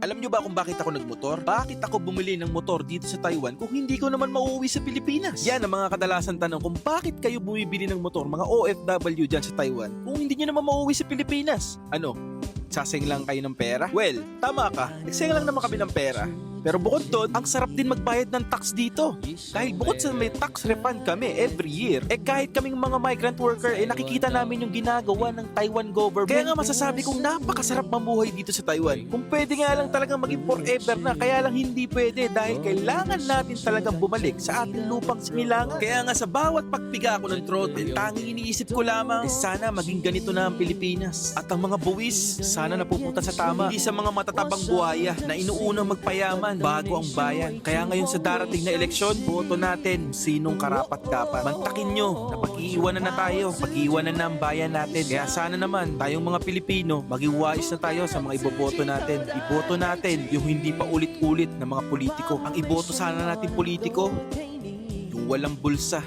Alam nyo ba kung bakit ako nagmotor? Bakit ako bumili ng motor dito sa Taiwan kung hindi ko naman mauuwi sa Pilipinas? Yan ang mga kadalasan tanong kung bakit kayo bumibili ng motor mga OFW dyan sa Taiwan kung hindi nyo naman mauuwi sa Pilipinas. Ano? Saseng lang kayo ng pera? Well, tama ka. Nagseng lang naman kami ng pera. Pero bukod doon, ang sarap din magbayad ng tax dito. Dahil bukod sa may tax refund kami every year, kahit kaming mga migrant worker, nakikita namin yung ginagawa ng Taiwan government. Kaya nga masasabi kong napakasarap mamuhay dito sa Taiwan. Kung pwede nga lang talagang maging forever na, kaya lang hindi pwede dahil kailangan natin talagang bumalik sa ating lupang sinilangan. Kaya nga sa bawat pagpiga ko ng throttle, tanging iniisip ko lamang, sana maging ganito na ang Pilipinas. At ang mga buwis, sana napupunta sa tama. Hindi sa mga matatabang buhaya na inuunang magpayaman bago ang bayan. Kaya ngayon sa darating na eleksyon, boto natin sinong karapat-dapat. Mantakin nyo na pag-iiwanan na tayo, pag-iiwanan na ang bayan natin. Kaya sana naman tayong mga Pilipino, maging wise na tayo sa mga iboboto natin. Iboto natin yung hindi pa ulit-ulit na mga politiko. Ang iboto sana natin politiko, yung walang bulsa.